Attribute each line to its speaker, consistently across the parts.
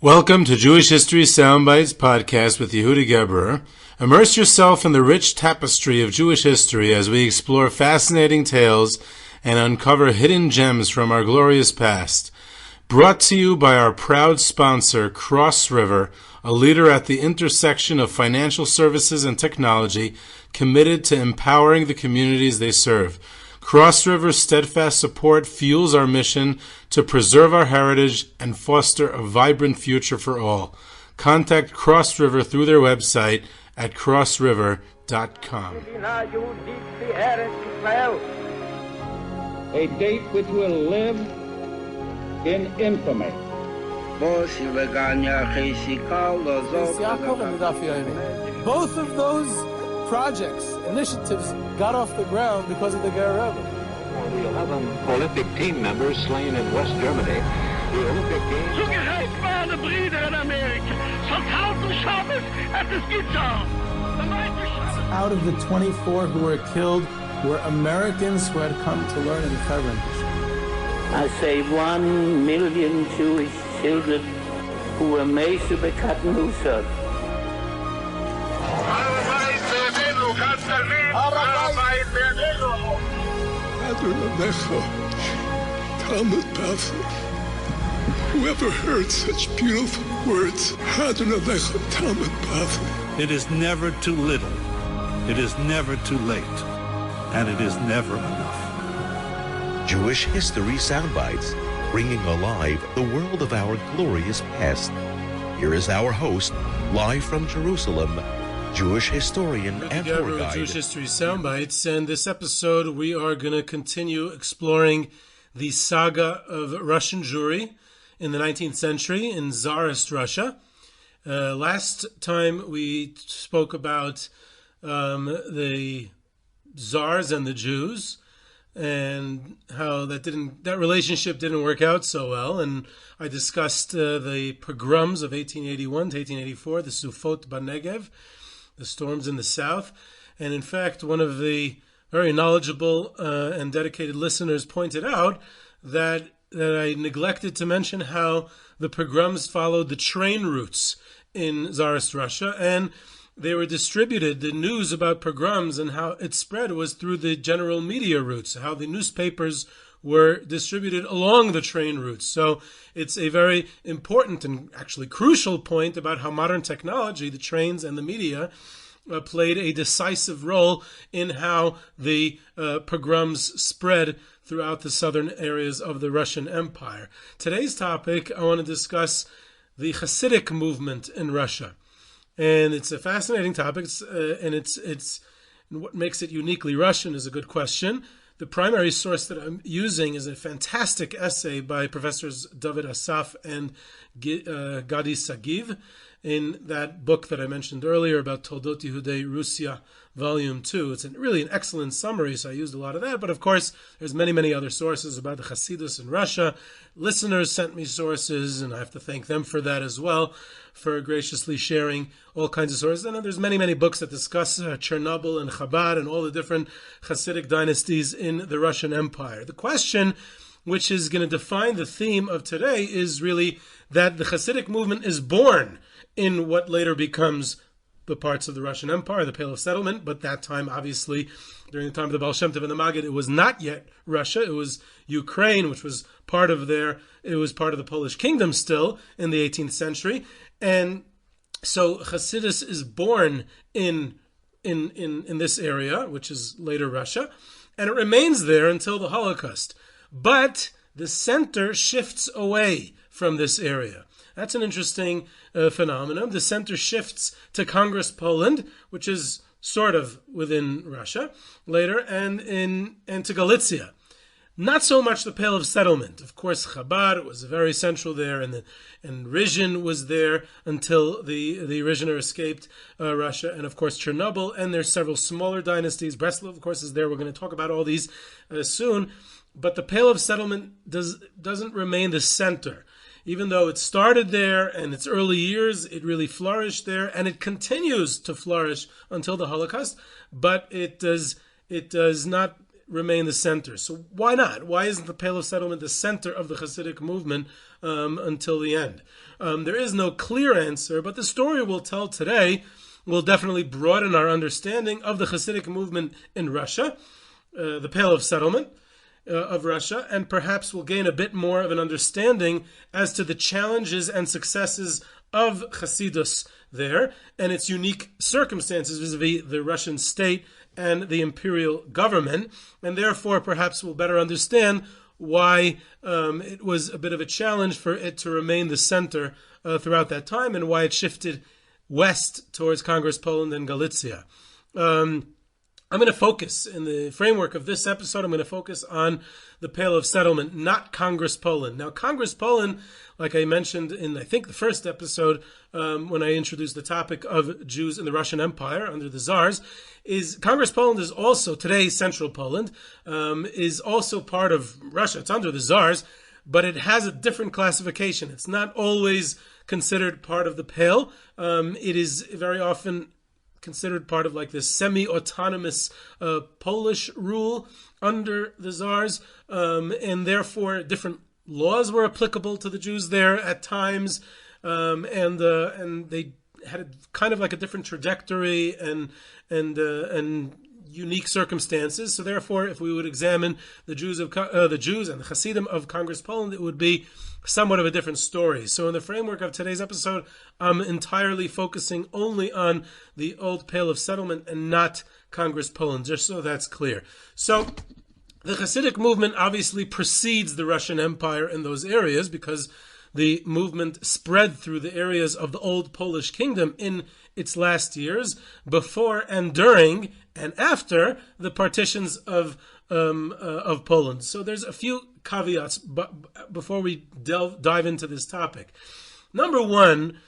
Speaker 1: Welcome to Jewish History Soundbites podcast with Yehuda Geberer. Immerse yourself in the rich tapestry of Jewish history as we explore fascinating tales and uncover hidden gems from our glorious past. Brought to you by our proud sponsor, Cross River, a leader at the intersection of financial services and technology, committed to empowering the communities they serve. Cross River's steadfast support fuels our mission to preserve our heritage and foster a vibrant future for all. Contact Cross River through their website at crossriver.com.
Speaker 2: A date which will live in infamy.
Speaker 3: Both
Speaker 4: of those projects, initiatives, got off the ground because of the Chernobyl.
Speaker 5: The 11 Olympic team members slain in West Germany. The Olympic Games.
Speaker 6: Zugerechtbare Brüder in Amerika. Schon tausend Schabbos at the Skizzar.
Speaker 4: Out of the 24 who were killed were Americans who had come to learn in Savran.
Speaker 7: I say 1 million Jewish children who were made to be cut loose.
Speaker 8: Whoever heard such beautiful words?
Speaker 9: It is never too little, it is never too late, and it is never enough.
Speaker 10: Jewish History Soundbites, bringing alive the world of our glorious past. Here is our host, live from Jerusalem, Jewish historian and tour guide.
Speaker 1: Jewish History Soundbites, and this episode we are going to continue exploring the saga of Russian Jewry in the 19th century in Czarist Russia. Last time we spoke about the Tsars and the Jews and how that relationship didn't work out so well, and I discussed the pogroms of 1881 to 1884, the Sufot Banegev, the storms in the south. And in fact, one of the very knowledgeable and dedicated listeners pointed out that I neglected to mention how the pogroms followed the train routes in Tsarist Russia, and they were distributed. The news about pogroms and how it spread was through the general media routes, how the newspapers were distributed along the train routes. So it's a very important and actually crucial point about how modern technology, the trains and the media, played a decisive role in how the pogroms spread throughout the southern areas of the Russian Empire. Today's topic, I want to discuss the Chassidic movement in Russia. And it's a fascinating topic, and it's what makes it uniquely Russian is a good question. The primary source that I'm using is a fantastic essay by Professors David Asaf and Gadi Sagiv in that book that I mentioned earlier about Toldot Yehudei Russia, Volume 2. It's really an excellent summary, so I used a lot of that. But of course, there's many other sources about the Hasidus in Russia. Listeners sent me sources, and I have to thank them for that as well, for graciously sharing all kinds of sources. And there's many books that discuss Chernobyl and Chabad and all the different Chassidic dynasties in the Russian Empire. The question, which is going to define the theme of today, is really that the Chassidic movement is born in what later becomes the parts of the Russian Empire, the Pale of Settlement, but that time, obviously, during the time of the Baal Shem Tov and the Maggid, it was not yet Russia. It was Ukraine, which was part of the Polish kingdom still in the 18th century. And so Chassidus is born in this area, which is later Russia, and it remains there until the Holocaust. But the center shifts away from this area. That's an interesting phenomenon. The center shifts to Congress Poland, which is sort of within Russia later, and to Galicia. Not so much the Pale of Settlement. Of course, Chabad was very central there, and Ruzhyn was there until the Ruzhiner escaped Russia, and of course Chernobyl, and there's several smaller dynasties. Breslov, of course, is there. We're going to talk about all these soon. But the Pale of Settlement doesn't remain the center. Even though it started there in its early years, it really flourished there, and it continues to flourish until the Holocaust, but it does not remain the center. So why not? Why isn't the Pale of Settlement the center of the Chassidic movement until the end? There is no clear answer, but the story we'll tell today will definitely broaden our understanding of the Chassidic movement in Russia, the Pale of Settlement of Russia, and perhaps we'll gain a bit more of an understanding as to the challenges and successes of Chassidus there and its unique circumstances vis-a-vis the Russian state and the imperial government, and therefore perhaps we'll better understand why it was a bit of a challenge for it to remain the center throughout that time and why it shifted west towards Congress Poland and Galicia. I'm going to focus, in the framework of this episode, I'm going to focus on the Pale of Settlement, not Congress Poland. Now, Congress Poland, like I mentioned in, I think, the first episode, when I introduced the topic of Jews in the Russian Empire under the Tsars, is Congress Poland is also, today Central Poland, is also part of Russia. It's under the Tsars, but it has a different classification. It's not always considered part of the Pale. It is very often considered part of like this semi-autonomous Polish rule under the Tsars, and therefore different laws were applicable to the Jews there at times, and they had a, kind of like a different trajectory and unique circumstances. So therefore, if we would examine the Jews and the Chassidim of Congress Poland, it would be somewhat of a different story. So in the framework of today's episode, I'm entirely focusing only on the old Pale of Settlement and not Congress Poland, just so that's clear. So the Chassidic movement obviously precedes the Russian Empire in those areas because the movement spread through the areas of the old Polish kingdom in its last years, before and during and after the partitions of Poland. So there's a few caveats before we dive into this topic. Number one,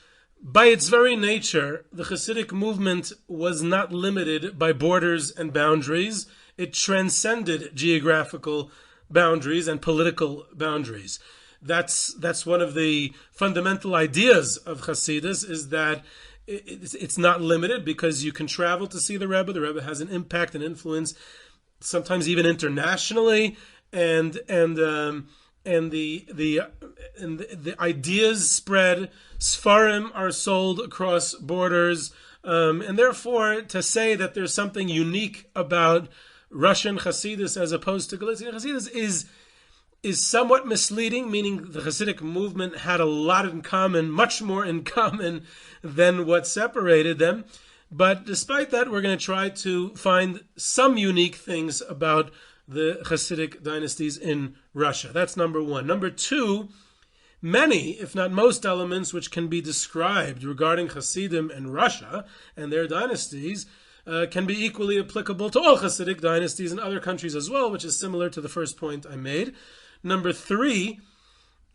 Speaker 1: by its very nature, the Chassidic movement was not limited by borders and boundaries. It transcended geographical boundaries and political boundaries. That's one of the fundamental ideas of Chassidus, is that it's not limited because you can travel to see the Rebbe. The Rebbe has an impact and influence, sometimes even internationally, and the ideas spread. Sfarim are sold across borders, and therefore to say that there's something unique about Russian Chassidus as opposed to Galician Chassidus is somewhat misleading, meaning the Chassidic movement had a lot in common, much more in common than what separated them. But despite that, we're going to try to find some unique things about the Chassidic dynasties in Russia. That's number one. Number two, many, if not most elements which can be described regarding Chassidim and Russia and their dynasties can be equally applicable to all Chassidic dynasties in other countries as well, which is similar to the first point I made. Number three,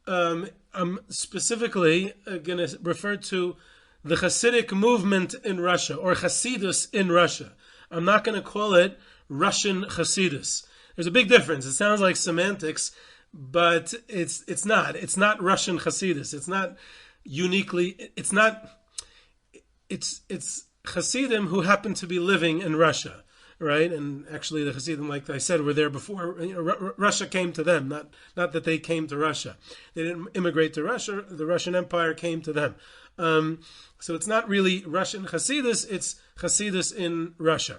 Speaker 1: I'm specifically going to refer to the Chassidic movement in Russia, or Chassidus in Russia. I'm not going to call it Russian Chassidus. There's a big difference. It sounds like semantics, but it's not. It's not Russian Chassidus. It's not uniquely. It's Chassidim who happen to be living in Russia. Right, and actually the Chassidim, like I said, were there before Russia came to them. Not that they came to Russia. They didn't immigrate to Russia. The Russian Empire came to them. So it's not really Russian Chassidus. It's Chassidus in Russia.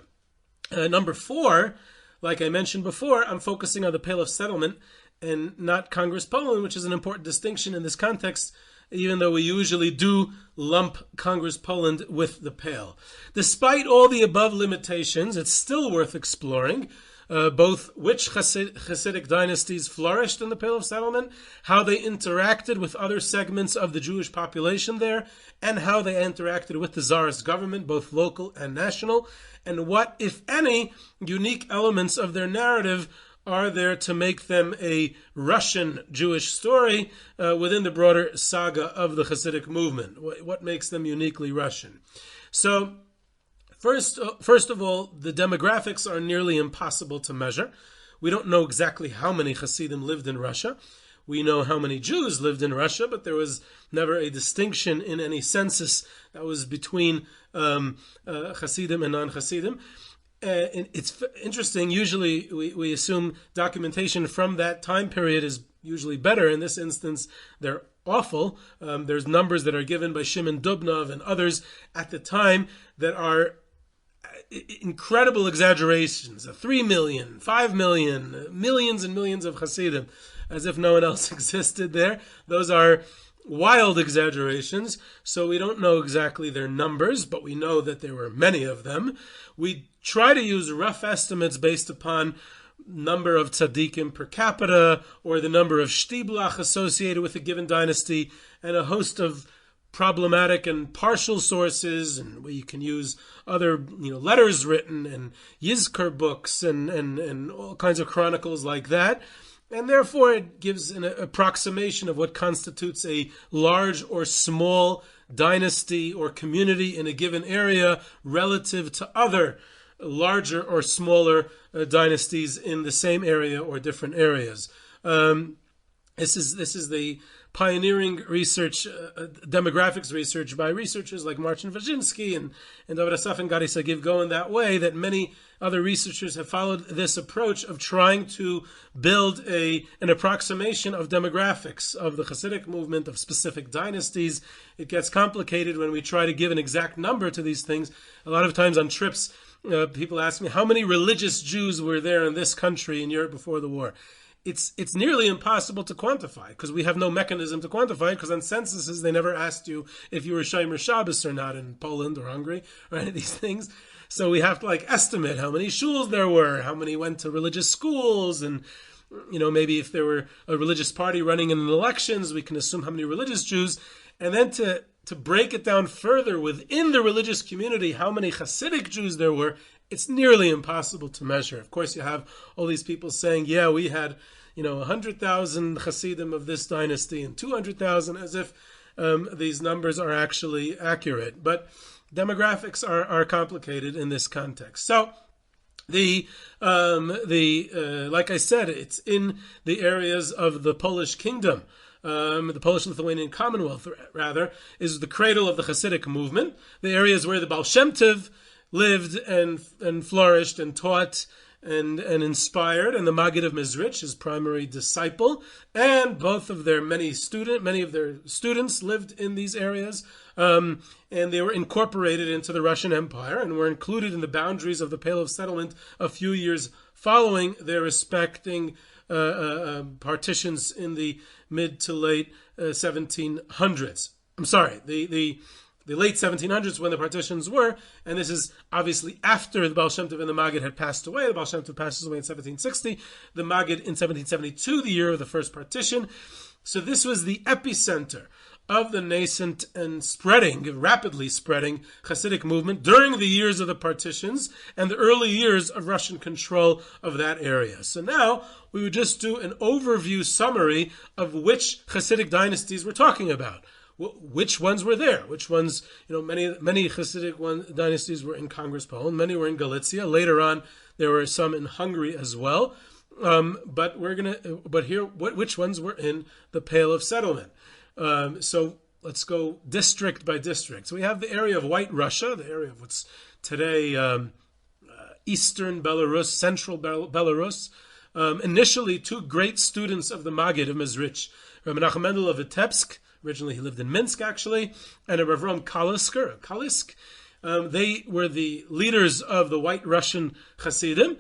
Speaker 1: Number four, like I mentioned before, I'm focusing on the Pale of Settlement and not Congress Poland, which is an important distinction in this context, even though we usually do lump Congress Poland with the Pale. Despite all the above limitations, it's still worth exploring both which Chassidic dynasties flourished in the Pale of Settlement, how they interacted with other segments of the Jewish population there, and how they interacted with the Czarist government, both local and national, and what, if any, unique elements of their narrative are there to make them a Russian Jewish story within the broader saga of the Chassidic movement? What makes them uniquely Russian? So, first of all, the demographics are nearly impossible to measure. We don't know exactly how many Chassidim lived in Russia. We know how many Jews lived in Russia, but there was never a distinction in any census that was between Chassidim and non-Chassidim. It's interesting. Usually we assume documentation from that time period is usually better. In this instance, they're awful. There's numbers that are given by Shimon Dubnov and others at the time that are incredible exaggerations. 3 million, 5 million, millions and millions of chassidim, as if no one else existed there. Those are wild exaggerations, so we don't know exactly their numbers, but we know that there were many of them. We try to use rough estimates based upon number of tzaddikim per capita, or the number of shtiblach associated with a given dynasty, and a host of problematic and partial sources, and we can use other letters written and Yizkor books and all kinds of chronicles like that. And therefore it gives an approximation of what constitutes a large or small dynasty or community in a given area relative to other larger or smaller dynasties in the same area or different areas. This is the pioneering research, demographics research by researchers like Marcin Wajcinski and David Asaf and Gadi Sagiv go in that way, that many other researchers have followed this approach of trying to build an approximation of demographics of the Chassidic movement, of specific dynasties. It gets complicated when we try to give an exact number to these things. A lot of times on trips, people ask me, how many religious Jews were there in this country in Europe before the war? It's nearly impossible to quantify, because we have no mechanism to quantify it, because on censuses they never asked you if you were Shomer Shabbos or not in Poland or Hungary or any of these things. So we have to estimate how many shuls there were, how many went to religious schools, and maybe if there were a religious party running in the elections, we can assume how many religious Jews, and then to break it down further within the religious community, how many Chassidic Jews there were, it's nearly impossible to measure. Of course, you have all these people saying, yeah, we had 100,000 chassidim of this dynasty and 200,000, as if these numbers are actually accurate. But demographics are complicated in this context. So like I said, it's in the areas of the Polish kingdom. The Polish-Lithuanian Commonwealth, rather, is the cradle of the Chassidic movement. The areas where the Baal Shem Tov lived and flourished and taught and inspired, and the Maggid of Mezrich, his primary disciple, and many of their students lived in these areas, and they were incorporated into the Russian Empire and were included in the boundaries of the Pale of Settlement a few years following their respecting partitions in the mid to late 1700s. I'm sorry, the late 1700s when the partitions were, and this is obviously after the Baal Shem Tov and the Maggid had passed away. The Baal Shem Tov passes away in 1760, the Maggid in 1772, the year of the first partition. So this was the epicenter of the nascent and rapidly spreading Chassidic movement during the years of the partitions and the early years of Russian control of that area. So now we would just do an overview summary of which Chassidic dynasties we're talking about. Which ones were there? Which ones, many Chassidic dynasties were in Congress Poland, many were in Galicia. Later on, there were some in Hungary as well. But here, which ones were in the Pale of Settlement? So let's go district by district. So we have the area of White Russia, the area of what's today eastern Belarus, central Belarus. Initially, two great students of the Maggid of Mezrich, Rabbi Menachem Mendel of Vitebsk. Originally, he lived in Minsk, actually, and a Rav Rom Kalisk. They were the leaders of the White Russian Chassidim,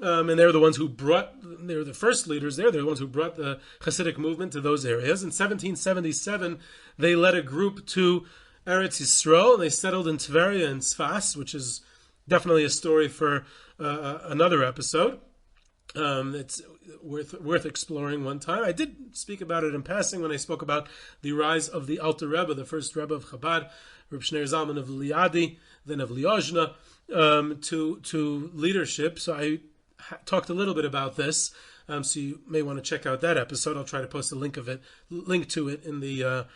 Speaker 1: and they were the ones they were the first leaders there. They're the ones who brought the Chassidic movement to those areas. In 1777, they led a group to Eretz Yisrael, and they settled in Tveria and Sfas, which is definitely a story for another episode. It's worth exploring one time. I did speak about it in passing when I spoke about the rise of the Alter Rebbe, the first Rebbe of Chabad, Reb Shneur Zalman of Liadi, then of Liozna, to leadership. So I talked a little bit about this. So you may want to check out that episode. I'll try to post a link to it in the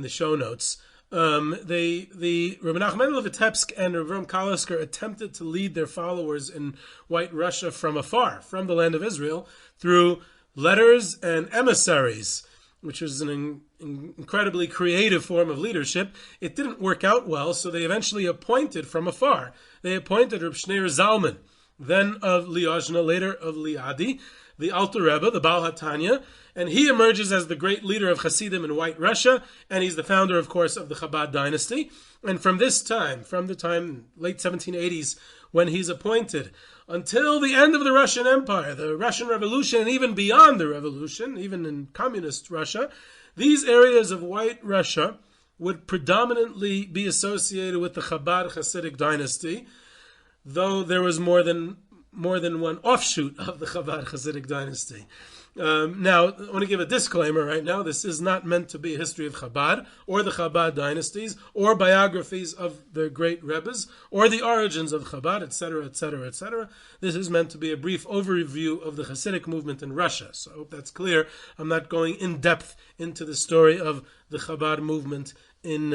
Speaker 1: show notes. The Rabbi Menachem Mendel of Vitebsk and Rav Rom Kalisker attempted to lead their followers in White Russia from afar, from the land of Israel, through letters and emissaries. which was an incredibly creative form of leadership. It didn't work out well, so they eventually appointed from afar. They appointed Reb Shneir Zalman, then of Liozna, later of Liadi, the Alter Rebbe, the Baal HaTanya, and he emerges as the great leader of Chassidim in White Russia, and he's the founder, of course, of the Chabad dynasty. And from this time, from the time, late 1780s, when he's appointed, until the end of the Russian Empire, the Russian Revolution, and even beyond the revolution, even in communist Russia, these areas of White Russia would predominantly be associated with the Chabad Chassidic dynasty, though there was more than one offshoot of the Chabad Chassidic dynasty. Now, I want to give a disclaimer right now. This is not meant to be a history of Chabad or the Chabad dynasties or biographies of the great Rebbes or the origins of Chabad, etc., etc., etc. This is meant to be a brief overview of the Hasidic movement in Russia. So I hope that's clear. I'm not going in depth into the story of the Chabad movement in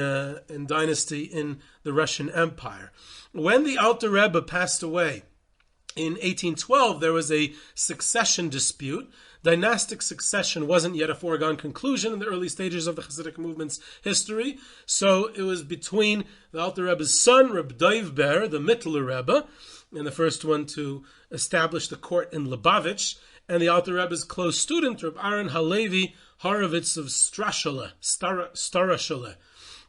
Speaker 1: dynasty in the Russian Empire. When the Alter Rebbe passed away in 1812, there was a succession dispute. Dynastic succession wasn't yet a foregone conclusion in the early stages of the Hasidic movement's history, so it was between the Alter Rebbe's son, Reb Dov Ber, the Mittler Rebbe, and the first one to establish the court in Lubavitch, and the Alter Rebbe's close student, Reb Aaron Halevi Horovitz of Starashale.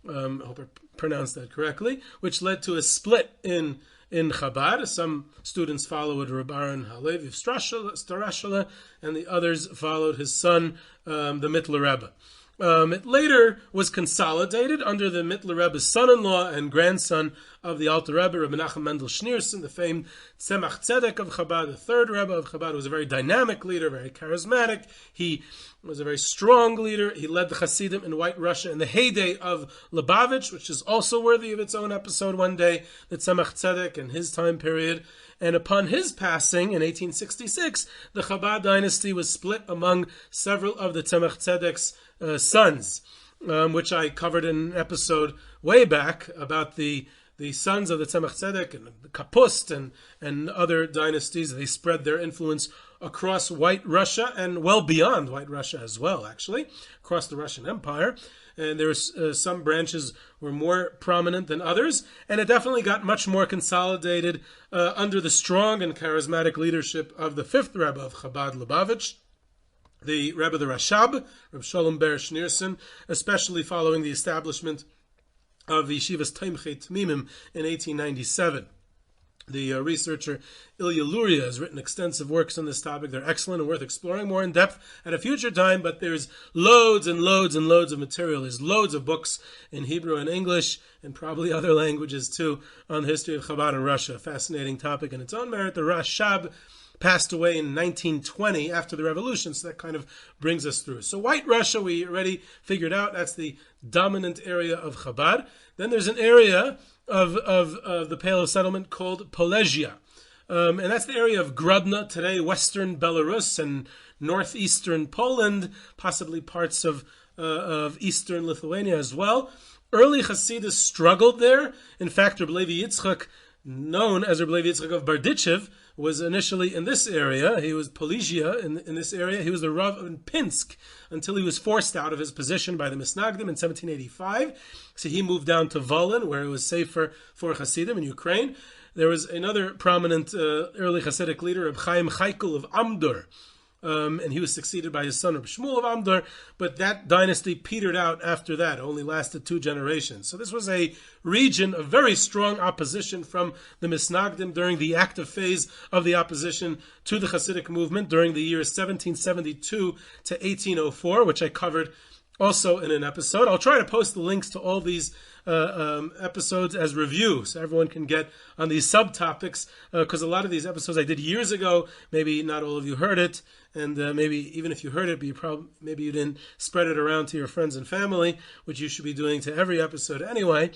Speaker 1: I hope I pronounced that correctly, which led to a split in Chabad. Some students followed Reb Aaron Halevi of Starashale, and the others followed his son, the Mittler Rebbe. It later was consolidated under the Mittler Rebbe's son-in-law and grandson of the Alter Rebbe, Reb Menachem Mendel Schneerson, the famed Tzemach Tzedek of Chabad, the third Rebbe of Chabad, was a very dynamic leader, very charismatic. He was a very strong leader. He led the Chassidim in White Russia in the heyday of Lubavitch, which is also worthy of its own episode one day, the Tzemach Tzedek and his time period. And upon his passing in 1866, the Chabad dynasty was split among several of the Tzemach Tzedek's sons, which I covered in an episode way back about the sons of the Tzemach Tzedek and the Kapust and other dynasties. They spread their influence across White Russia and well beyond White Russia as well, actually, across the Russian Empire. And there was some branches were more prominent than others, and it definitely got much more consolidated under the strong and charismatic leadership of the fifth Rebbe of Chabad Lubavitch, the Rebbe the Rashab, Reb Sholem Ber Schneerson, especially following the establishment of Yeshivas Tomchei Tmimim in 1897. The researcher Ilya Luria has written extensive works on this topic. They're excellent and worth exploring more in depth at a future time, but there's loads and loads and loads of material. There's loads of books in Hebrew and English and probably other languages too on the history of Chabad in Russia. Fascinating topic in its own merit. The Rashab passed away in 1920 after the revolution, so that kind of brings us through. So White Russia, we already figured out, that's the dominant area of Chabad. Then there's an area of the Pale of Settlement called Polesia. And that's the area of Grodno, today western Belarus and northeastern Poland, possibly parts of eastern Lithuania as well. Early Hasidus struggled there. In fact, Reb Levi Yitzchak, known as Reb Levi Yitzchak of Berditchev, was initially in this area. He was Polesia in this area. He was the Rav in Pinsk until he was forced out of his position by the misnaggdim in 1785. So he moved down to Volyn, where it was safer for Hasidim in Ukraine. There was another prominent early Hasidic leader, Reb Chaim Chaikel of Amdur, and he was succeeded by his son, Reb Shmuel of Amdur, but that dynasty petered out after that, only lasted 2 generations. So this was a region of very strong opposition from the misnaggdim during the active phase of the opposition to the Hasidic movement during the years 1772 to 1804, which I covered also in an episode. I'll try to post the links to all these episodes as review, so everyone can get on these subtopics, because a lot of these episodes I did years ago. Maybe not all of you heard it, and maybe even if you heard it, maybe you didn't spread it around to your friends and family, which you should be doing to every episode anyway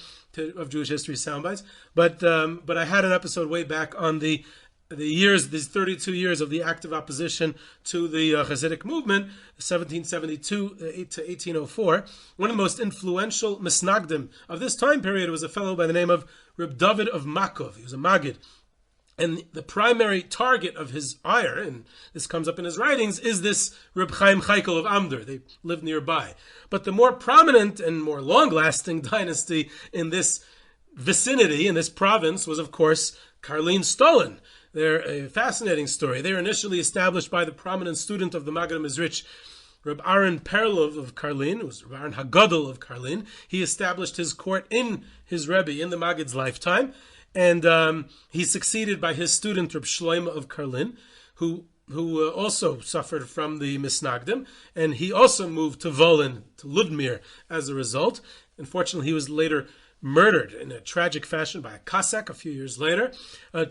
Speaker 1: of Jewish History Soundbites. But I had an episode way back on these 32 years of the active opposition to the Chassidic movement, 1772 to 1804. One of the most influential misnaggdim of this time period was a fellow by the name of Reb David of Makov. He was a Maggid And the primary target of his ire, and this comes up in his writings, is this Reb Chaim Chaikel of Amdur. They live nearby. But the more prominent and more long-lasting dynasty in this vicinity, in this province, was, of course, Karlin Stalin. They're a fascinating story. They were initially established by the prominent student of the Maggid Mizrich, Reb Aaron Perlov of Karlin. It was Reb Aaron Hagadol of Karlin. He established his court in his Rebbe in the Maggid's lifetime. And he succeeded by his student, Reb Shlomo of Karlin, who also suffered from the misnaggdim, and he also moved to Volin, to Ludmir, as a result. Unfortunately, he was later murdered in a tragic fashion by a Cossack a few years later.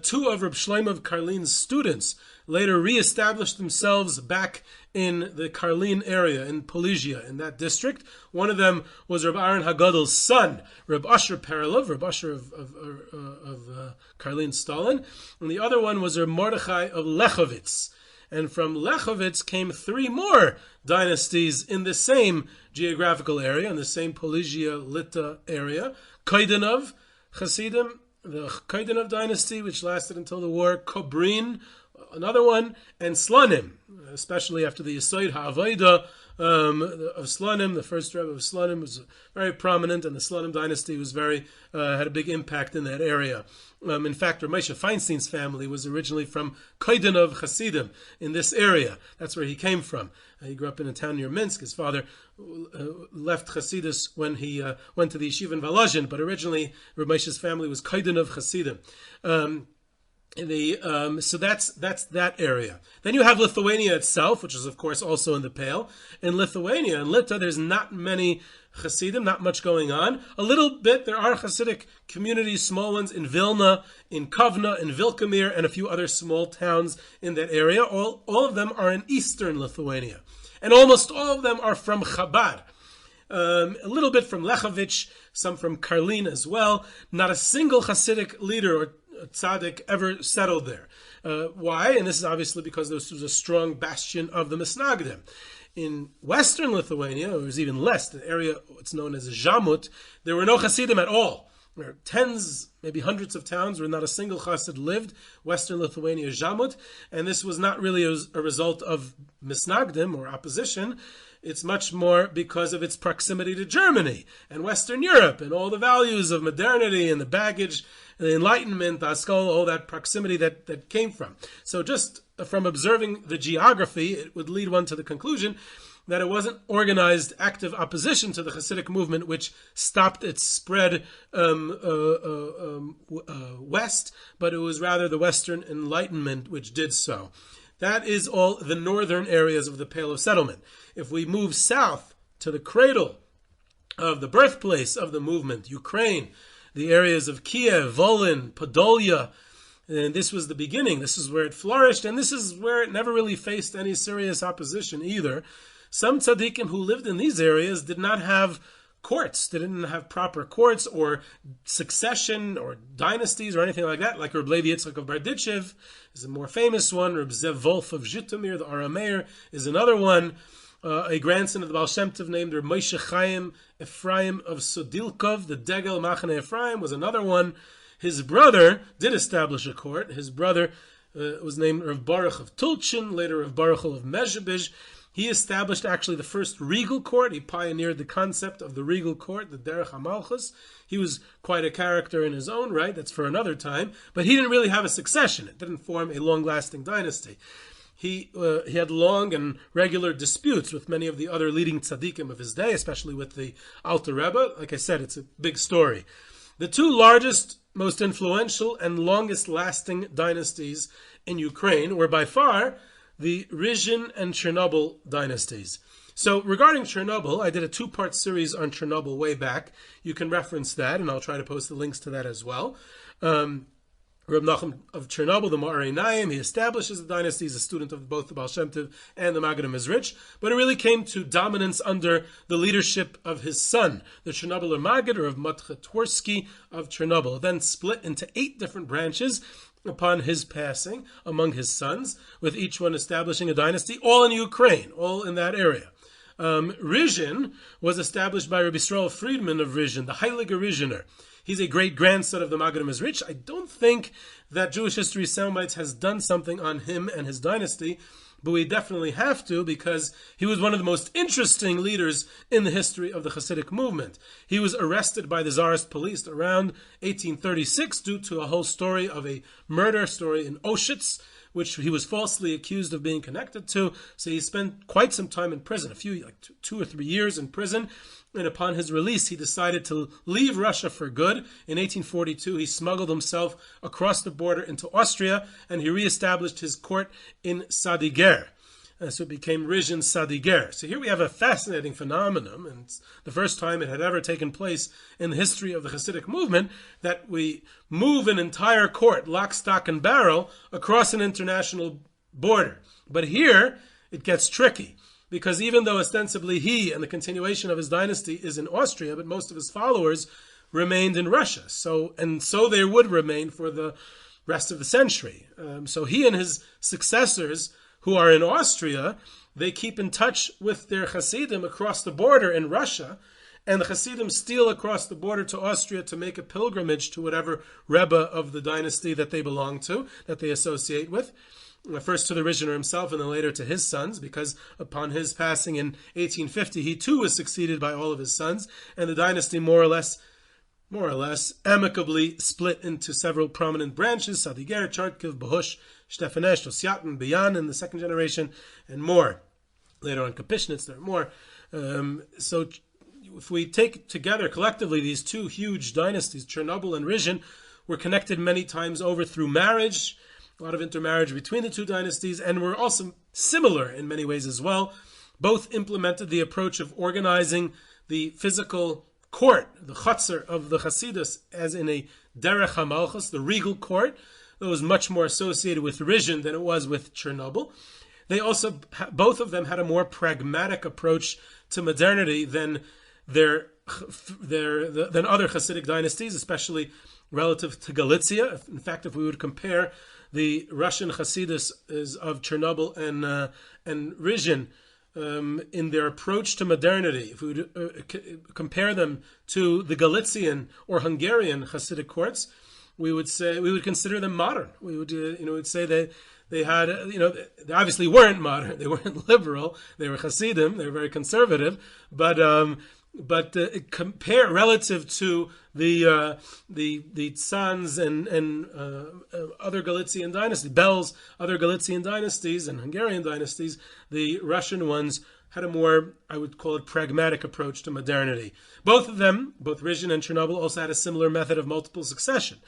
Speaker 1: Two of Reb Shlomo of Karlin's students later re-established themselves back in the Karlin area, in Polysia, in that district. One of them was Reb Aaron Hagadol's son, Reb Asher Perlov, Reb Asher of Karlin Stalin, and the other one was Reb Mordechai of Lechovitz. And from Lechovitz came three more dynasties in the same geographical area, in the same Polysia Lita area. Kaidanov, chassidim, the Kaidanov dynasty, which lasted until the war. Kobrin, another one, and Slonim, especially after the Yesod HaAvodah of Slonim. The first Rebbe of Slonim was very prominent, and the Slonim dynasty was had a big impact in that area. In fact, Rav Moshe Feinstein's family was originally from Kaidanov Chassidim in this area. That's where he came from. He grew up in a town near Minsk. His father left Chassidus when he went to the yeshiva in Volozhin, but originally Rav Moshe's family was Kaidanov Chassidim. So that's that area. Then you have Lithuania itself, which is of course also in the Pale. In Lithuania, in Lita, there's not many Chassidim, not much going on. A little bit, there are Chassidic communities, small ones in Vilna, in Kovna, in Vilkamir, and a few other small towns in that area. All of them are in eastern Lithuania. And almost all of them are from Chabad. A little bit from Lechovitz, some from Karlin as well. Not a single Chassidic leader or tzaddik ever settled there. Why? And this is obviously because this was a strong bastion of the misnaggdim. In western Lithuania, it was even less, the area what's known as Zhamut, there were no chassidim at all. There were tens, maybe hundreds of towns where not a single chassid lived. Western Lithuania, Zhamut, and this was not really a result of misnaggdim or opposition. It's much more because of its proximity to Germany and Western Europe and all the values of modernity and the baggage, the Enlightenment, the Haskell, all that proximity that came from. So just from observing the geography, it would lead one to the conclusion that it wasn't organized, active opposition to the Hasidic movement which stopped its spread west, but it was rather the Western Enlightenment which did so. That is all the northern areas of the Pale of Settlement. If we move south to the cradle of the birthplace of the movement, Ukraine, the areas of Kiev, Volyn, Podolia, and this was the beginning. This is where it flourished, and this is where it never really faced any serious opposition either. Some tzaddikim who lived in these areas did not have courts. They didn't have proper courts or succession or dynasties or anything like that, like Reb Levi Yitzchak of Berditchev is a more famous one. Reb Zev Wolf of Zhitomir, the Arameir, is another one. A grandson of the Baal Shem Tov named Reb Moshe Chaim Ephraim of Sodilkov, the Degel Machane Ephraim, was another one. His brother did establish a court. His brother was named Rav Baruch of Tulchin, later Rav Baruch of Mezhebish. He established actually the first regal court. He pioneered the concept of the regal court, the Derech HaMalchus. He was quite a character in his own right. That's for another time. But he didn't really have a succession. It didn't form a long-lasting dynasty. He had long and regular disputes with many of the other leading tzaddikim of his day, especially with the Alter Rebbe. Like I said, it's a big story. The two largest, most influential, and longest-lasting dynasties in Ukraine were by far the Ruzhyn and Chernobyl dynasties. So regarding Chernobyl, I did a two-part series on Chernobyl way back. You can reference that, and I'll try to post the links to that as well. Reb Nachum of Chernobyl, the Ma'arei Naim, he establishes the dynasty. He's a student of both the Baal Shem Tov and the Maggid Mizrich, but it really came to dominance under the leadership of his son, the Chernobyler Maggid, or of Matchatworsky of Chernobyl, then split into 8 different branches upon his passing among his sons, with each one establishing a dynasty, all in Ukraine, all in that area. Ruzhyn was established by Rabbi Yisrael Friedman of Ruzhyn, the Heilige Ruzhyner. He's a great-grandson of the Maggid Mezritch. I don't think that Jewish History Soundbites has done something on him and his dynasty, but we definitely have to, because he was one of the most interesting leaders in the history of the Chassidic movement. He was arrested by the Czarist police around 1836 due to a whole story of a murder story in Auschwitz, which he was falsely accused of being connected to. So he spent quite some time in prison, like 2 or 3 years in prison. And upon his release, he decided to leave Russia for good. In 1842, he smuggled himself across the border into Austria, and he reestablished his court in Sadiger. So it became Ruzhyn Sadiger. So here we have a fascinating phenomenon, and it's the first time it had ever taken place in the history of the Hasidic movement, that we move an entire court, lock, stock, and barrel, across an international border. But here, it gets tricky, because even though ostensibly he and the continuation of his dynasty is in Austria, but most of his followers remained in Russia. So they would remain for the rest of the century. So he and his successors, who are in Austria, they keep in touch with their chassidim across the border in Russia, and the chassidim steal across the border to Austria to make a pilgrimage to whatever Rebbe of the dynasty that they belong to, that they associate with. First to the Ruzhyner himself, and then later to his sons, because upon his passing in 1850, he too was succeeded by all of his sons, and the dynasty more or less amicably split into several prominent branches: Sadiger, Chartkiv, Bahush, Stefanesh, Osyatin, Bayan in the second generation, and more. Later on, Kapushnitz, there are more. So if we take together collectively these two huge dynasties, Chernobyl and Ruzhyn, were connected many times over through marriage, a lot of intermarriage between the two dynasties, and were also similar in many ways as well. Both implemented the approach of organizing the physical court, the chutzner of the Hasidus, as in a derech hamalchus, the regal court, that was much more associated with Ruzhyn than it was with Chernobyl. They also, both of them had a more pragmatic approach to modernity than than other Hasidic dynasties, especially relative to Galicia. In fact, if we would compare the Russian Hasidus of Chernobyl and Ruzhyn in their approach to modernity, if we would compare them to the Galician or Hungarian Hasidic courts, we would consider them modern. We would say that they had, they obviously weren't modern. They weren't liberal. They were chassidim. They were very conservative. But compare relative to the Tsans and other Galician dynasties, Bel's other Galician dynasties and Hungarian dynasties, the Russian ones had a more, I would call it, pragmatic approach to modernity. Both of them, both Ruzhyn and Chernobyl, also had a similar method of multiple succession.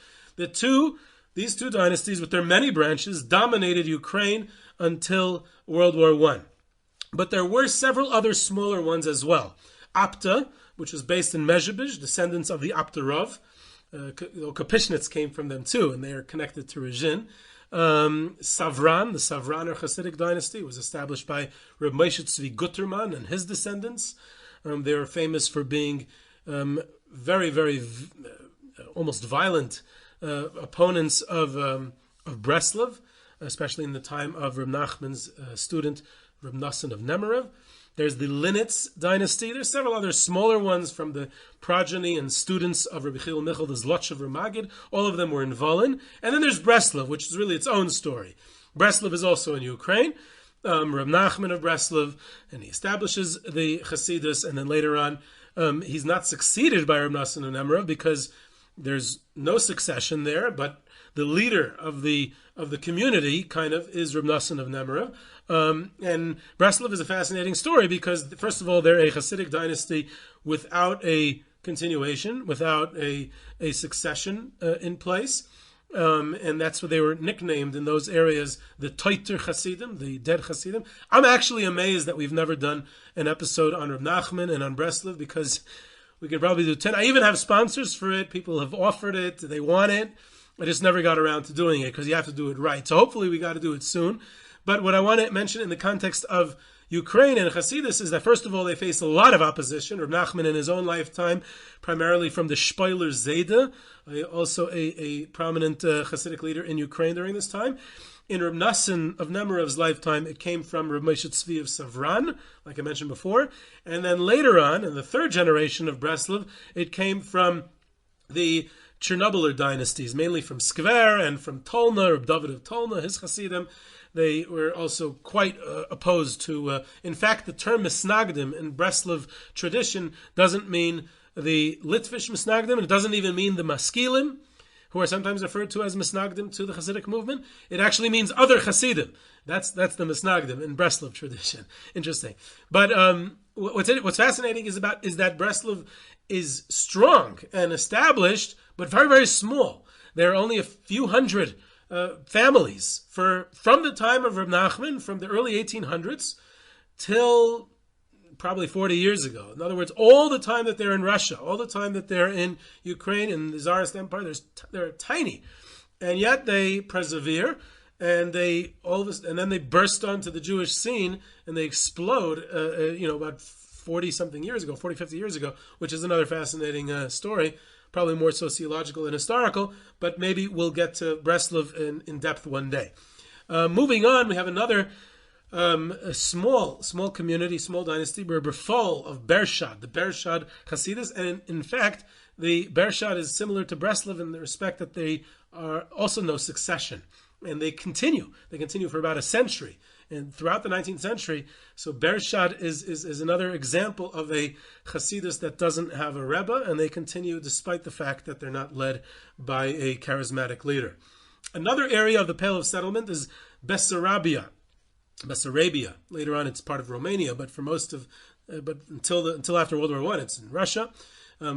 Speaker 1: These two dynasties, with their many branches, dominated Ukraine until World War I. But there were several other smaller ones as well. Apta, which was based in Mezhebizh, descendants of the Apta Rav. Kapushnitz came from them too, and they are connected to Ruzhyn. Savran, the Savran or Chassidic dynasty, was established by Reb Moshe Tzvi Guterman and his descendants. They were famous for being very, very almost violent opponents of Breslov, especially in the time of Reb Nachman's student, Reb Nassan of Nemerev. There's the Linitz dynasty. There's several other smaller ones from the progeny and students of Rabbi Chil Michal, the Zlotch of Ramagid. All of them were in Volin. And then there's Breslov, which is really its own story. Breslov is also in Ukraine. Reb Nachman of Breslov, and he establishes the Chasidus, and then later on, he's not succeeded by Reb Nassan of Nemerev because there's no succession there, but the leader of the community kind of is Reb Nassan of Nemerev. And Breslov is a fascinating story because, first of all, they're a Hasidic dynasty without a continuation, without a succession in place. And that's what they were nicknamed in those areas, the Toiter Chassidim, the dead Chassidim. I'm actually amazed that we've never done an episode on Reb Nachman and on Breslov, because we could probably do 10. I even have sponsors for it. People have offered it. They want it. I just never got around to doing it because you have to do it right. So hopefully we got to do it soon. But what I want to mention in the context of Ukraine and Hasidus is that, first of all, they face a lot of opposition. Reb Nachman in his own lifetime, primarily from the Shpoiler Zayda, also a prominent Hasidic leader in Ukraine during this time. In Reb Nassan of Nemirov's lifetime, it came from Reb Moshe Tzvi of Savran, like I mentioned before. And then later on, in the third generation of Breslov, it came from the Chernobyl dynasties, mainly from Skver and from Tolna, Reb David of Tolna, his chassidim. They were also quite opposed to, in fact, the term misnaggdim in Breslov tradition doesn't mean the Litvish misnaggdim, and it doesn't even mean the maskilim, who are sometimes referred to as misnaggdim to the Chassidic movement. It actually means other chassidim. That's the misnaggdim in Breslov tradition. Interesting. But what's fascinating is that Breslov is strong and established, but very, very small. There are only a few hundred families from the time of Reb Nachman, from the early 1800s till probably 40 years ago. In other words, all the time that they're in Russia, all the time that they're in Ukraine and the Czarist Empire, they're tiny, and yet they persevere, and then they burst onto the Jewish scene and they explode. About 40-something years ago, 40, 50 years ago, which is another fascinating story. Probably more sociological than historical, but maybe we'll get to Breslov in depth one day. Moving on, we have another a small community, small dynasty, Berfol of Bershad, the Bershad Hasidus, and in fact, the Bershad is similar to Breslov in the respect that they are also no succession, and they continue for about a century. And throughout the 19th century, so Bershad is another example of a Chasidus that doesn't have a Rebbe, and they continue despite the fact that they're not led by a charismatic leader. Another area of the Pale of Settlement is Bessarabia. Later on, it's part of Romania, but until after World War I, it's in Russia.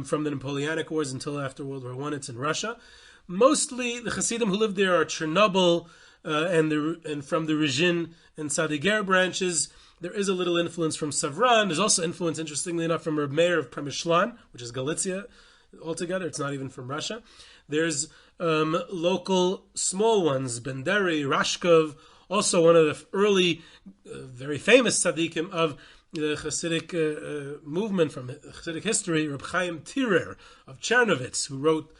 Speaker 1: From the Napoleonic Wars until after World War I, it's in Russia. Mostly, the Chassidim who live there are Chernobyl and from the Ruzhyn and Sadiger branches. There is a little influence from Savran. There's also influence, interestingly enough, from Reb Meir of Premishlan, which is Galicia altogether. It's not even from Russia. There's local small ones, Benderi, Rashkov, also one of the early, very famous tzaddikim of the Chassidic movement from Chassidic history, Reb Chaim Tirer of Chernovitz, who wrote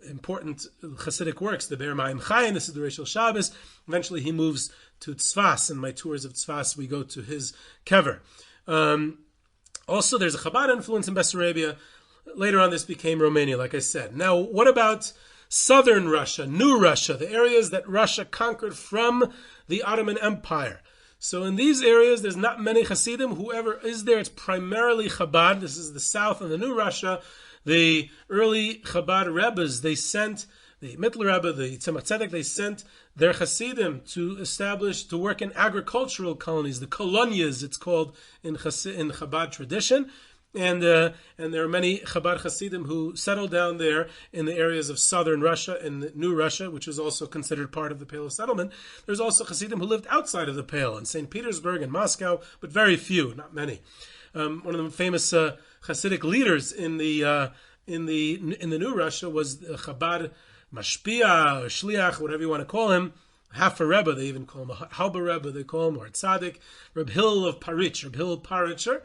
Speaker 1: important Chassidic works, the Be'er Ma'im Chaim, the Siddur Shel Shabbos. Eventually he moves to Tzfas. In my tours of Tzfas, we go to his kever. Also, there's a Chabad influence in Bessarabia. Later on, this became Romania, like I said. Now, what about southern Russia, New Russia, the areas that Russia conquered from the Ottoman Empire? So in these areas, there's not many Hasidim. Whoever is there, it's primarily Chabad. This is the south and the New Russia. The early Chabad Rebbes, they sent, the Mittler Rebbe, the Tzemach Tzedek, they sent their Hasidim to work in agricultural colonies, the kolonias, it's called in Chabad tradition. And there are many Chabad Hasidim who settled down there in the areas of southern Russia and New Russia, which is also considered part of the Pale of Settlement. There's also Hasidim who lived outside of the Pale, in St. Petersburg and Moscow, but very few, not many. One of the famous Hasidic leaders in the New Russia was Chabad Mashpia or Shliach, whatever you want to call him. Half a Rebbe, they even call him a Halba Rebbe, they call him, or a Tzaddik. Reb Hillel of Parich, Reb Hillel Paritcher,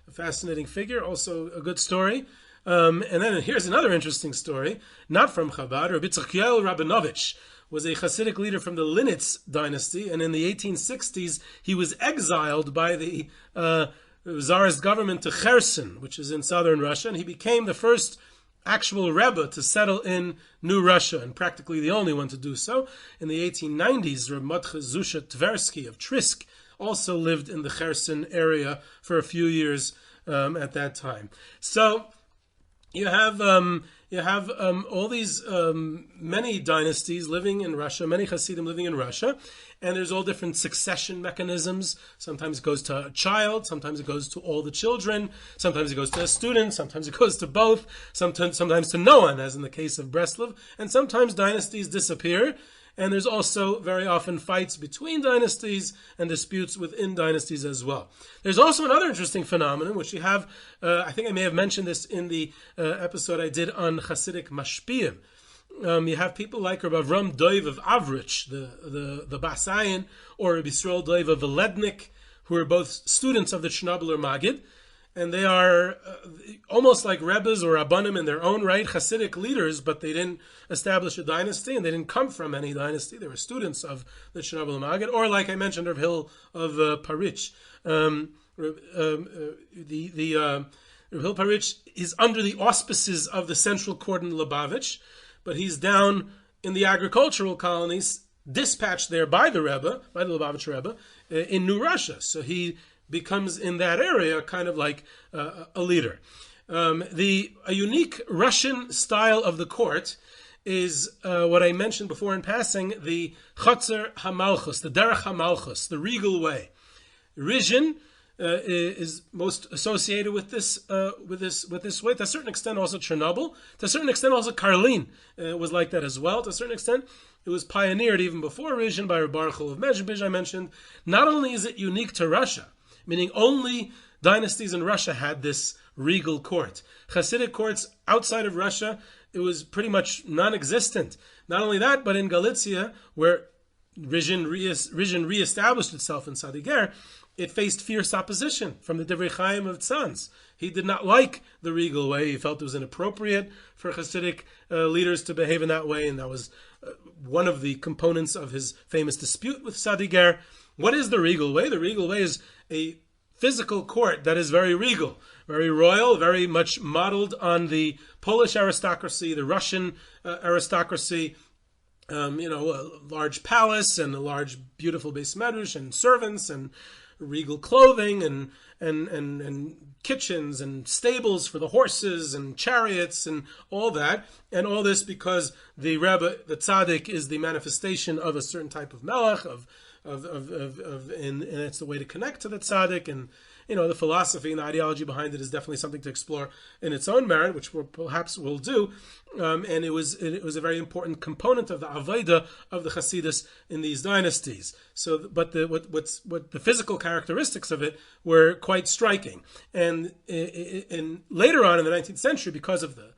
Speaker 1: a fascinating figure, also a good story. And then here's another interesting story, not from Chabad. Reb Yitzchakiel Rabinovich was a Hasidic leader from the Linitz dynasty, and in the 1860s he was exiled by the Tsarist government to Kherson, which is in southern Russia, and he became the first actual Rebbe to settle in New Russia, and practically the only one to do so. In the 1890s, Reb Motche Zusha Tversky of Trisk also lived in the Kherson area for a few years at that time. So you have all these many dynasties living in Russia, many Hasidim living in Russia, and there's all different succession mechanisms. Sometimes it goes to a child, sometimes it goes to all the children, sometimes it goes to a student, sometimes it goes to both, sometimes to no one, as in the case of Breslov, and sometimes dynasties disappear. And there's also very often fights between dynasties and disputes within dynasties as well. There's also another interesting phenomenon, which you have, I think I may have mentioned this in the episode I did on Hasidic Mashpiyim. You have people like Rabbi Avram Doiv of Avrich, the Basayan, or Rabbi Yisrael Doiv of Velednik, who are both students of the Chernobyl Maggid. and they are almost like Rebbes or Rabbanim in their own right, Chassidic leaders, but they didn't establish a dynasty, and they didn't come from any dynasty. They were students of the Chernobyl and Ruzhyn, or like I mentioned, Rav Hill of Parich. Rav Hill Parich is under the auspices of the central court in Lubavitch, but he's down in the agricultural colonies, dispatched there by the Rebbe, by the Lubavitch Rebbe, in New Russia. So he becomes in that area kind of like a leader. A unique Russian style of the court is what I mentioned before in passing, the Chotzer HaMalchus, the Derech HaMalchus, the regal way. Ruzhyn is most associated with this way. To a certain extent, also Chernobyl. To a certain extent, also Karlin was like that as well. To a certain extent, it was pioneered even before Ruzhyn by Baruch Hu of Mezhbizh, I mentioned. Not only is it unique to Russia, meaning only dynasties in Russia had this regal court. Chassidic courts outside of Russia, it was pretty much non-existent. Not only that, but in Galicia, where Ruzhyn reestablished itself in Sadiger, it faced fierce opposition from the Divrei Chaim of Tzanz. He did not like the regal way. He felt it was inappropriate for Chassidic leaders to behave in that way, and that was one of the components of his famous dispute with Sadiger. What is the regal way? The regal way is a physical court that is very regal, very royal, very much modeled on the Polish aristocracy, the Russian aristocracy. A large palace and a large, beautiful beis medrash and servants and regal clothing and kitchens and stables for the horses and chariots and all that. And all this because the Rebbe, the Tzaddik, is the manifestation of a certain type of melech, and it's the way to connect to the Tzaddik. And the philosophy and the ideology behind it is definitely something to explore in its own merit, which perhaps we'll do. And it was a very important component of the avodah of the Chassidus in these dynasties. So, but what the physical characteristics of it were quite striking. And later on in the 19th century, because of the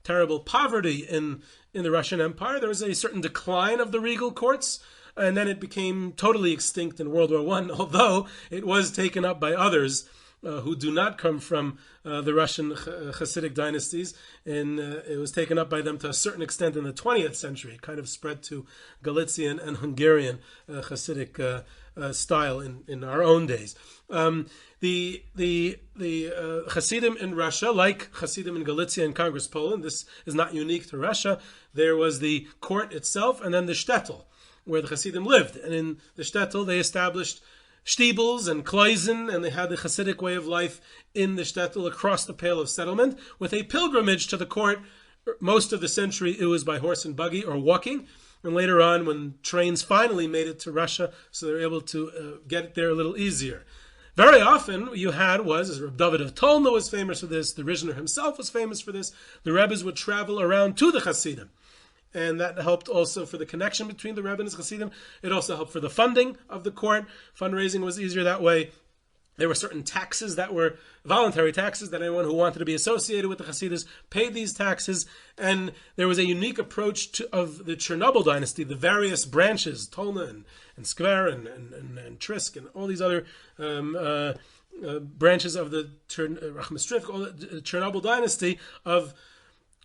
Speaker 1: terrible poverty in the Russian Empire, there was a certain decline of the regal courts. And then it became totally extinct in World War I, although it was taken up by others who do not come from the Russian Chassidic dynasties, and it was taken up by them to a certain extent in the 20th century. It kind of spread to Galician and Hungarian Chassidic style in our own days. The Chassidim in Russia, like Chassidim in Galicia and Congress Poland, this is not unique to Russia. There was the court itself, and then the shtetl, where the Chassidim lived. And in the shtetl, they established shtibels and kloisen, and they had the Chassidic way of life in the shtetl across the Pale of Settlement, with a pilgrimage to the court. Most of the century, it was by horse and buggy or walking. And later on, when trains finally made it to Russia, so they were able to get it there a little easier. Very often, what you had was, as Reb David of Tolna was famous for this, the Rishner himself was famous for this, the Rebbes would travel around to the Chassidim. And that helped also for the connection between the Rebbe and his Chassidim. It also helped for the funding of the court. Fundraising was easier that way. There were certain taxes that were voluntary taxes that anyone who wanted to be associated with the Chassidus paid these taxes. And there was a unique approach of the Chernobyl dynasty, the various branches, Tolna and Skver and Trisk and all these other branches of the Chernobyl dynasty of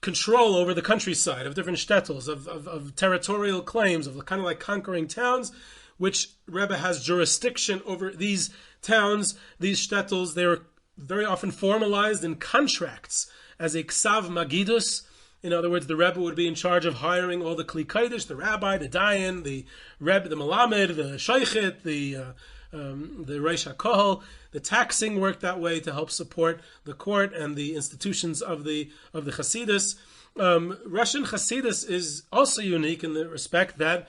Speaker 1: control over the countryside, of different shtetls, of territorial claims, of kind of like conquering towns, which Rebbe has jurisdiction over these towns, these shtetls. They were very often formalized in contracts as a ksav magidus. In other words, the Rebbe would be in charge of hiring all the kli kodesh, the rabbi, the dayan, the Rebbe, the malamed, the shaychet, the Reish HaKohel. The taxing worked that way to help support the court and the institutions of the Chassidus. Russian Chassidus is also unique in the respect that,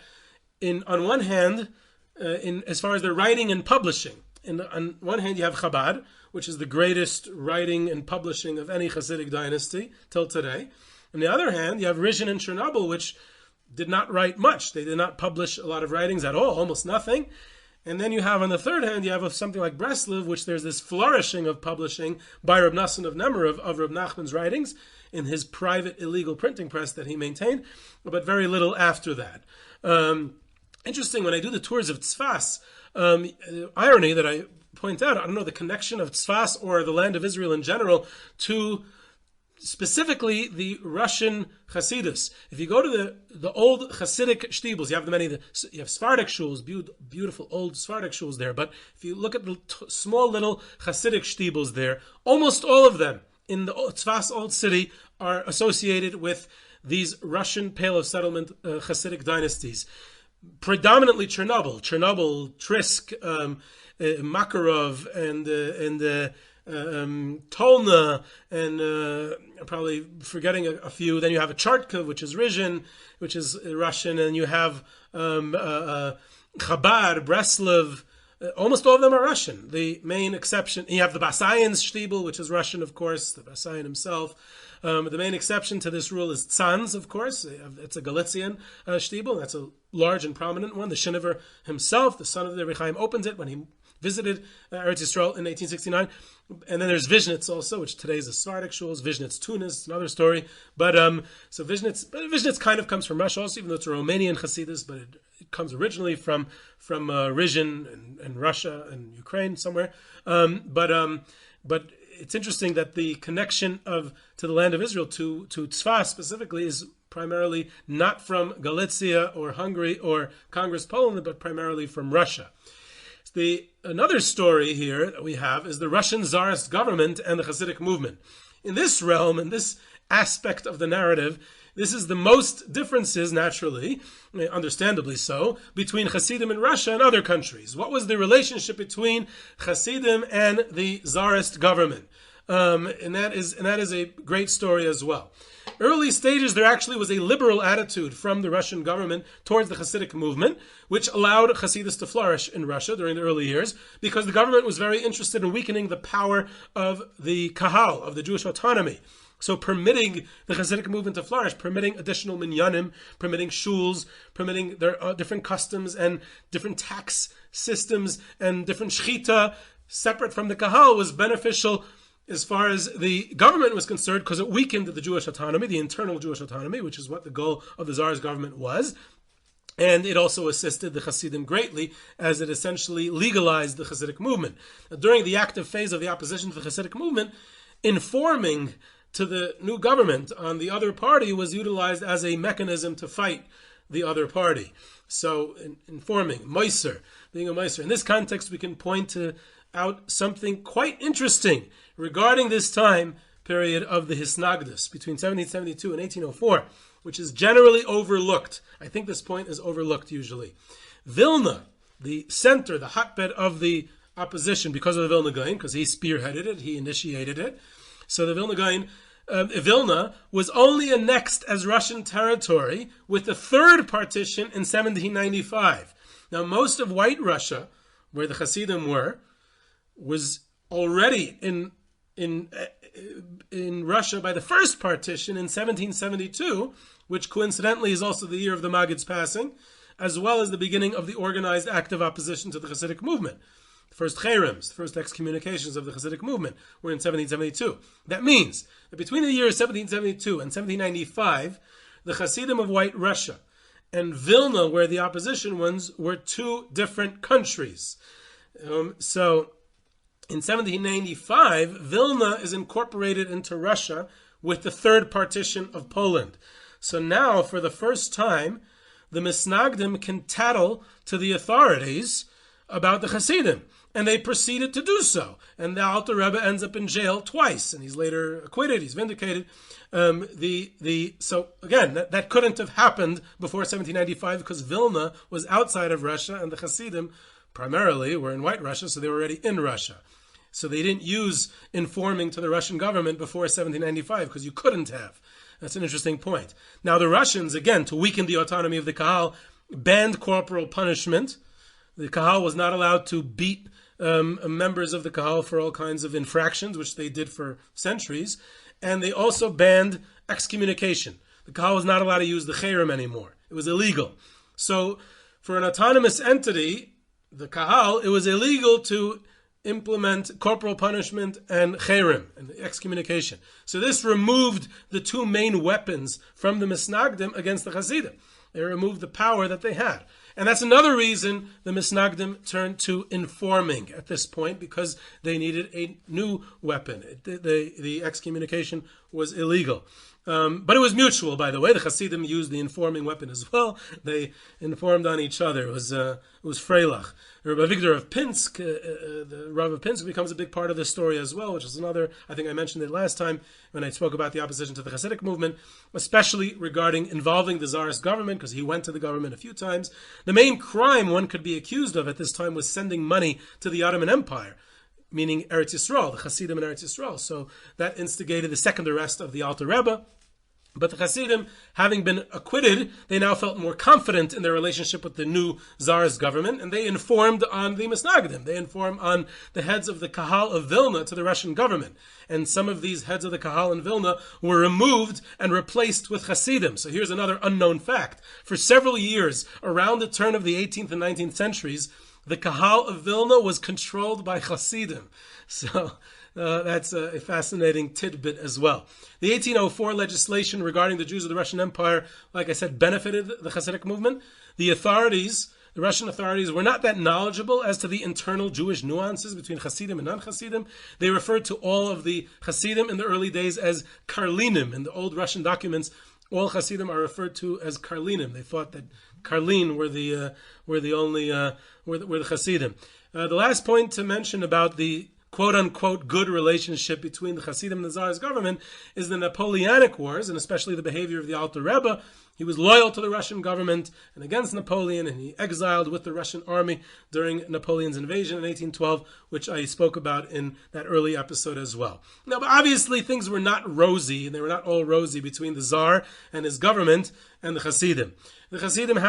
Speaker 1: on one hand, as far as their writing and publishing, on one hand you have Chabad, which is the greatest writing and publishing of any Chassidic dynasty till today. On the other hand, you have Ruzhyn and Chernobyl, which did not write much. They did not publish a lot of writings at all, almost nothing. And then you have, on the third hand, you have something like Breslov, which there's this flourishing of publishing by Reb Nassan of Nemer of Reb Nachman's writings in his private illegal printing press that he maintained, but very little after that. Interesting, when I do the tours of Tzfas, irony that I point out, I don't know, the connection of Tzfas or the land of Israel in general to specifically the Russian Chassidus. If you go to the old Chassidic shtibels, you have you have Sephardic shuls, beautiful old Sephardic shuls there, but if you look at the small little Chassidic shtibels there, almost all of them in the Tzfas Old City are associated with these Russian Pale of Settlement Chassidic dynasties. Predominantly Chernobyl, Trisk, Makarov, and Tolna, and I'm probably forgetting a few. Then you have a Chartkov, which is Ruzhyn, which is Russian, and you have Chabad, Breslov. Almost all of them are Russian. The main exception, you have the Basayan's shtibel, which is Russian, of course, the Basayan himself. The main exception to this rule is Tzanz, of course. It's a Galician shtibel. That's a large and prominent one. The Shinover himself, the son of the Rebbe Chaim, opens it when he visited Eretz Yisrael in 1869. And then there's Vizhnitz also, which today is a Sephardic shul. Vizhnitz Tunis, another story. But so Vizhnitz kind of comes from Russia also, even though it's a Romanian Chassidus, but it comes originally from Ruzhyn and Russia and Ukraine somewhere. But it's interesting that the connection to the land of Israel, to Tzfas specifically, is primarily not from Galicia or Hungary or Congress Poland, but primarily from Russia. Another story here that we have is the Russian Czarist government and the Chassidic movement. In this realm, in this aspect of the narrative, this is the most differences, naturally, understandably so, between Chassidim in Russia and other countries. What was the relationship between Chassidim and the Czarist government? And that is a great story as well. Early stages, there actually was a liberal attitude from the Russian government towards the Chassidic movement, which allowed Chassidus to flourish in Russia during the early years, because the government was very interested in weakening the power of the Kahal, of the Jewish autonomy. So permitting the Chassidic movement to flourish, permitting additional minyanim, permitting shuls, permitting their different customs and different tax systems and different shchita separate from the Kahal was beneficial as far as the government was concerned, because it weakened the Jewish autonomy, the internal Jewish autonomy, which is what the goal of the Tsar's government was. And it also assisted the Chassidim greatly, as it essentially legalized the Chassidic movement. Now, during the active phase of the opposition to the Chassidic movement, informing to the new government on the other party was utilized as a mechanism to fight the other party. So, informing, Meiser, being a Meiser. In this context, we can point out something quite interesting regarding this time period of the misnaggdim between 1772 and 1804, which is generally overlooked. I think this point is overlooked usually. Vilna, the center, the hotbed of the opposition, because of the Vilna Gaon, because he spearheaded it, he initiated it. So the Vilna Gaon, Vilna was only annexed as Russian territory with the third partition in 1795. Now, most of White Russia, where the Chassidim were, was already in Russia by the first partition in 1772, which coincidentally is also the year of the Maggid's passing, as well as the beginning of the organized active opposition to the Chassidic movement. The first cherems, the first excommunications of the Chassidic movement were in 1772. That means that between the years 1772 and 1795, the Chassidim of White Russia and Vilna, where the opposition ones, were two different countries. So in 1795, Vilna is incorporated into Russia with the third partition of Poland. So now, for the first time, the misnaggdim can tattle to the authorities about the Chassidim, and they proceeded to do so. And the Alter Rebbe ends up in jail twice, and he's later acquitted, he's vindicated. So again, that couldn't have happened before 1795 because Vilna was outside of Russia, and the Chassidim primarily were in White Russia, so they were already in Russia. So they didn't use informing to the Russian government before 1795 because you couldn't have. That's an interesting point. Now the Russians, again, to weaken the autonomy of the Kahal, banned corporal punishment. The Kahal was not allowed to beat members of the Kahal for all kinds of infractions, which they did for centuries. And they also banned excommunication. The Kahal was not allowed to use the cherem anymore. It was illegal. So for an autonomous entity, the Kahal, it was illegal to implement corporal punishment and cherem, and excommunication. So this removed the two main weapons from the misnaggdim against the Chassidim. They removed the power that they had. And that's another reason the misnaggdim turned to informing at this point, because they needed a new weapon. The excommunication was illegal. But it was mutual, by the way. The chassidim used the informing weapon as well. They informed on each other. It was Freilach. Rabbi Victor of Pinsk, the Rav of Pinsk, becomes a big part of this story as well, which is another, I think I mentioned it last time when I spoke about the opposition to the Chassidic movement, especially regarding involving the Tsarist government, because he went to the government a few times. The main crime one could be accused of at this time was sending money to the Ottoman Empire, meaning Eretz Yisrael, the Chassidim in Eretz Yisrael. So that instigated the second arrest of the Alter Rebbe. But the Chassidim, having been acquitted, they now felt more confident in their relationship with the new Tsarist government, and they informed on the misnaggdim. They informed on the heads of the Kahal of Vilna to the Russian government. And some of these heads of the Kahal in Vilna were removed and replaced with Chassidim. So here's another unknown fact. For several years, around the turn of the 18th and 19th centuries, the Kahal of Vilna was controlled by Chassidim. So that's a fascinating tidbit as well. The 1804 legislation regarding the Jews of the Russian Empire, like I said, benefited the Chassidic movement. The Russian authorities were not that knowledgeable as to the internal Jewish nuances between Chassidim and non-Chassidim. They referred to all of the Chassidim in the early days as Karlinim. In the old Russian documents, all Chassidim are referred to as Karlinim. They thought that Karlin were the Chassidim. The last point to mention about the quote-unquote good relationship between the Chassidim and the Tsarist government is the Napoleonic Wars, and especially the behavior of the Alter Rebbe. He was loyal to the Russian government and against Napoleon, and he exiled with the Russian army during Napoleon's invasion in 1812, which I spoke about in that early episode as well. Now, but obviously things were not rosy, and they were not all rosy between the Tsar and his government and the Chassidim. The Chassidim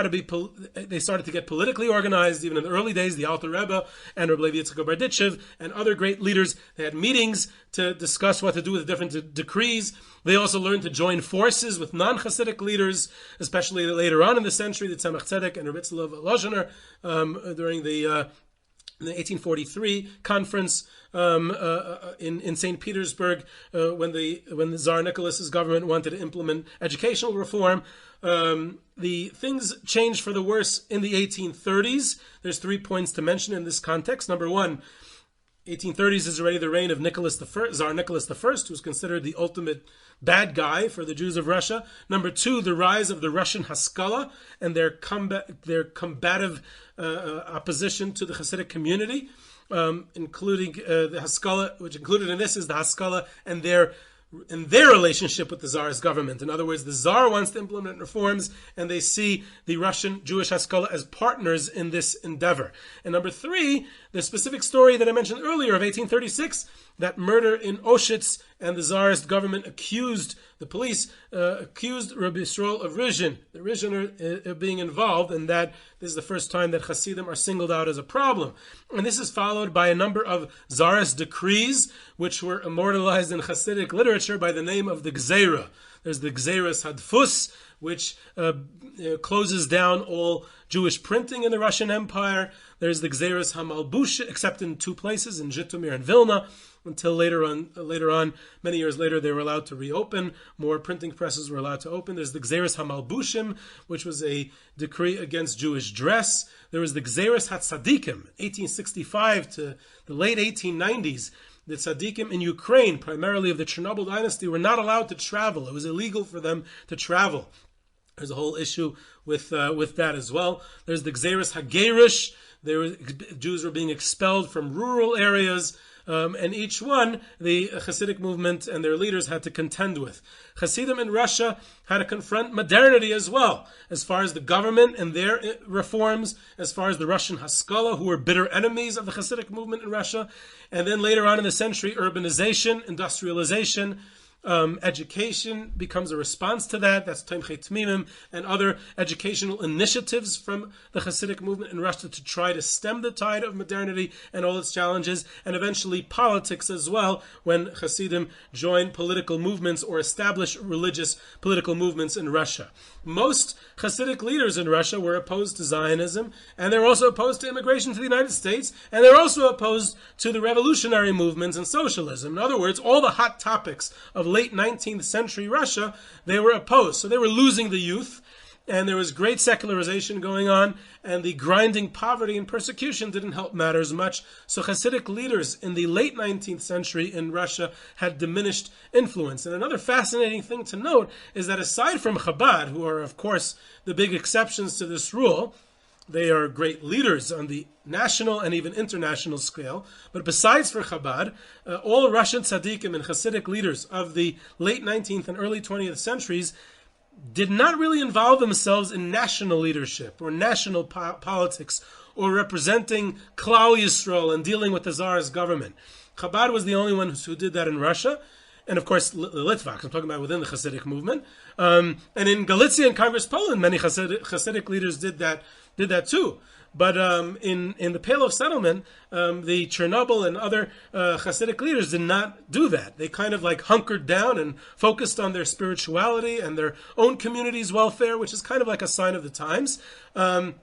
Speaker 1: they started to get politically organized even in the early days. The Alter Rebbe and Rabbi Levi Yitzchak Berditchev and other great leaders, they had meetings to discuss what to do with different decrees. They also learned to join forces with non-Chassidic leaders, especially later on in the century, the Tzemach Tzedek and Breslov during the 1843 conference in St. Petersburg, when the Tsar Nicholas's government wanted to implement educational reform. The things changed for the worse in the 1830s. There's 3 points to mention in this context. Number one, 1830s is already the reign of Tsar Nicholas I, who's considered the ultimate bad guy for the Jews of Russia. Number two, the rise of the Russian Haskalah and their combative opposition to the Hasidic community, including the Haskalah, which included in this is the Haskalah and their relationship with the Tsarist government. In other words, the Tsar wants to implement reforms, and they see the Russian Jewish Haskalah as partners in this endeavor. And number three, the specific story that I mentioned earlier of 1836, that murder in Auschwitz, and the Tsarist government accused Rabbi Yisrael of Ruzhyn, the Ruzhyn being involved, and that this is the first time that Chassidim are singled out as a problem. And this is followed by a number of Tsarist decrees, which were immortalized in Chassidic literature by the name of the Gzeira. There's the Gzeiras Hadfus, which closes down all Jewish printing in the Russian Empire. There's the Gzeiras Hamalbush, except in two places, in Zhytomyr and Vilna, until later on, many years later, they were allowed to reopen. More printing presses were allowed to open. There's the Gzeiras Hamalbushim, which was a decree against Jewish dress. There was the Gzeiras Hatzadikim, 1865 to the late 1890s. The tzaddikim in Ukraine, primarily of the Chernobyl dynasty, were not allowed to travel. It was illegal for them to travel. There's a whole issue with that as well. There's the Gzeiras Hagerush. Jews were being expelled from rural areas. And each one, the Chassidic movement and their leaders had to contend with. Chassidim in Russia had to confront modernity as well, as far as the government and their reforms, as far as the Russian Haskalah, who were bitter enemies of the Chassidic movement in Russia. And then later on in the century, urbanization, industrialization, education becomes a response to that. That's Tomchei Tmimim and other educational initiatives from the Hasidic movement in Russia to try to stem the tide of modernity and all its challenges, and eventually politics as well, when Hasidim join political movements or establish religious political movements in Russia. Most Hasidic leaders in Russia were opposed to Zionism, and they're also opposed to immigration to the United States, and they're also opposed to the revolutionary movements and socialism. In other words, all the hot topics of late 19th century Russia, they were opposed. So they were losing the youth, and there was great secularization going on, and the grinding poverty and persecution didn't help matters much. So Hasidic leaders in the late 19th century in Russia had diminished influence. And another fascinating thing to note is that aside from Chabad, who are of course the big exceptions to this rule, they are great leaders on the national and even international scale. But besides for Chabad, all Russian tzaddikim and Hasidic leaders of the late 19th and early 20th centuries did not really involve themselves in national leadership or national politics or representing Klal Yisrael and dealing with the Tsarist government. Chabad was the only one who did that in Russia. And of course, the Litvaks, I'm talking about within the Hasidic movement. And in Galicia and Congress Poland, many Hasidic leaders did that too. But in the Pale of Settlement, the Chernobyl and other Chassidic leaders did not do that. They kind of like hunkered down and focused on their spirituality and their own community's welfare, which is kind of like a sign of the times. And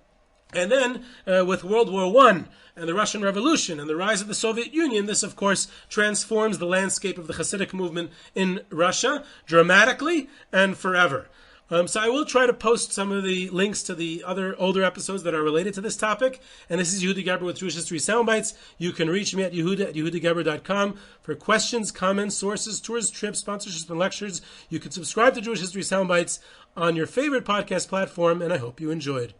Speaker 1: then with World War I and the Russian Revolution and the rise of the Soviet Union, this of course transforms the landscape of the Hasidic movement in Russia dramatically and forever. So I will try to post some of the links to the other older episodes that are related to this topic. And this is Yehuda Geber with Jewish History Soundbites. You can reach me at yehuda@yehudageber.com for questions, comments, sources, tours, trips, sponsorships, and lectures. You can subscribe to Jewish History Soundbites on your favorite podcast platform, and I hope you enjoyed.